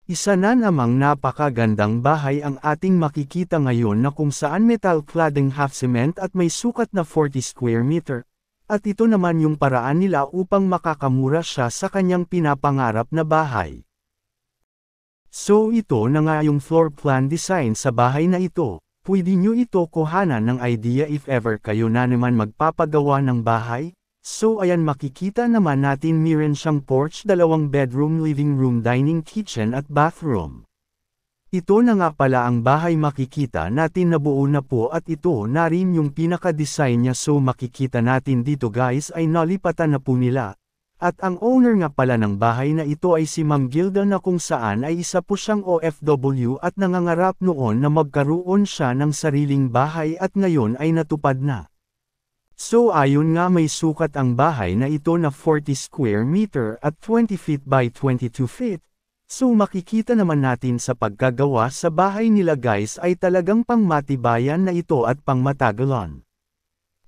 Isa na namang napakagandang bahay ang ating makikita ngayon na kung saan metal cladding half cement at may sukat na 40 square meter. At ito naman yung paraan nila upang makakamura siya sa kanyang pinapangarap na bahay. So ito na nga yung floor plan design sa bahay na ito. Pwede nyo ito kuhanan ng idea if ever kayo na naman magpapagawa ng bahay. So ayan, makikita naman natin meron siyang porch, 2 bedroom, living room, dining, kitchen at bathroom. Ito na nga pala ang bahay makikita natin na buo na po at ito na rin yung pinaka-design niya, so makikita natin dito guys ay nalipatan na po nila. At ang owner nga pala ng bahay na ito ay si Ma'am Gilda na kung saan ay isa po siyang OFW at nangangarap noon na magkaroon siya ng sariling bahay at ngayon ay natupad na. So ayon nga, may sukat ang bahay na ito na 40 square meter at 20 feet by 22 feet. So makikita naman natin sa pagkagawa sa bahay nila guys ay talagang pangmatibayan na ito at pangmatagalan.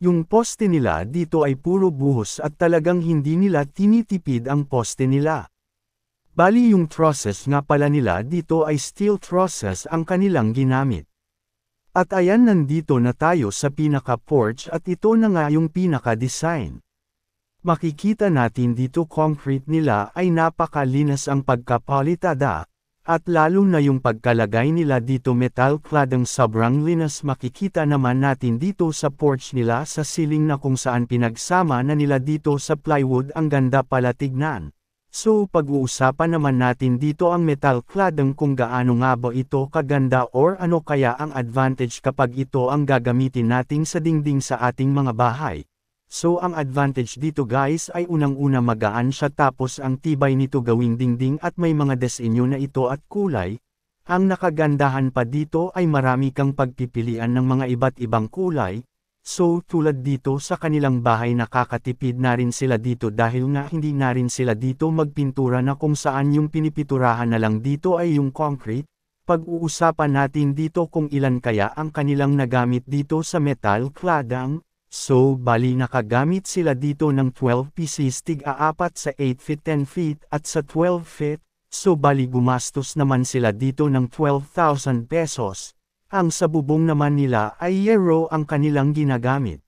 Yung poste nila dito ay puro buhos at talagang hindi nila tinitipid ang poste nila. Bali yung trusses nga pala nila dito ay steel trusses ang kanilang ginamit. At ayan, nandito na tayo sa pinaka-porch at ito na nga yung pinaka-design. Makikita natin dito concrete nila ay napakalinas ang pagkapalitada, at lalo na yung pagkalagay nila dito metal cladding sobrang linas. Makikita naman natin dito sa porch nila sa ceiling na kung saan pinagsama na nila dito sa plywood, ang ganda pala tignan. So pag-uusapan naman natin dito ang metal cladding kung gaano nga ba ito kaganda or ano kaya ang advantage kapag ito ang gagamitin natin sa dingding sa ating mga bahay. So ang advantage dito guys ay unang-una magaan siya, tapos ang tibay nito gawing dingding at may mga disenyo na ito at kulay. Ang nakagandahan pa dito ay marami kang pagpipilian ng mga iba't ibang kulay. So tulad dito sa kanilang bahay, nakakatipid na rin sila dito dahil nga hindi na rin sila dito magpintura na kung saan yung pinipiturahan na lang dito ay yung concrete. Pag-uusapan natin dito kung ilan kaya ang kanilang nagamit dito sa metal cladding. So bali nakagamit sila dito ng 12 pieces tig-apat sa 8 feet 10 feet at sa 12 feet. So bali gumastos naman sila dito ng 12,000 pesos. Ang sa bubong naman nila ay yero ang kanilang ginagamit.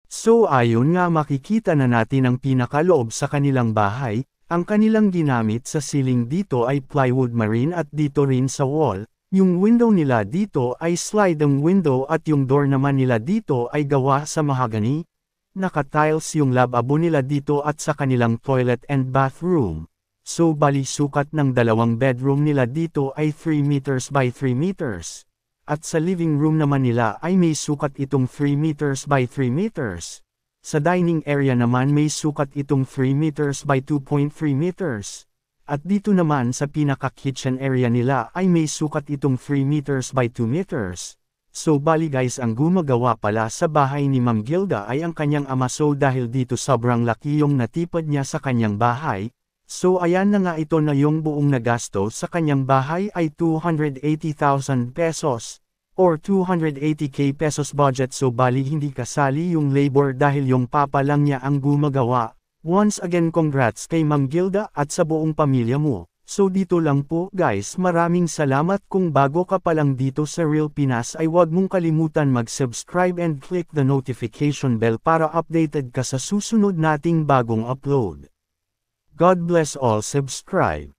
So ayon nga, makikita na natin ang pinakaloob sa kanilang bahay. Ang kanilang ginamit sa ceiling dito ay plywood marine at dito rin sa wall. Yung window nila dito ay sliding window at yung door naman nila dito ay gawa sa mahogany. Naka-tiles yung lababo nila dito at sa kanilang toilet and bathroom. So bali sukat ng 2 bedroom nila dito ay 3 meters by 3 meters. At sa living room naman nila ay may sukat itong 3 meters by 3 meters. Sa dining area naman may sukat itong 3 meters by 2.3 meters. At dito naman sa pinaka-kitchen area nila ay may sukat itong 3 meters by 2 meters. So bali guys, ang gumagawa pala sa bahay ni Ma'am Gilda ay ang kanyang ama, so dahil dito sobrang laki yung natipad niya sa kanyang bahay. So ayan na nga, ito na yung buong nagasto sa kanyang bahay ay 280,000 pesos. Or 280k pesos budget. So bali hindi kasali yung labor dahil yung papa lang niya ang gumagawa. Once again, congrats kay Ma'am Gilda at sa buong pamilya mo. So dito lang po guys, maraming salamat. Kung bago ka pa lang dito sa Real Pinas ay huwag mong kalimutan mag-subscribe and click the notification bell para updated ka sa susunod nating bagong upload. God bless all. Subscribe.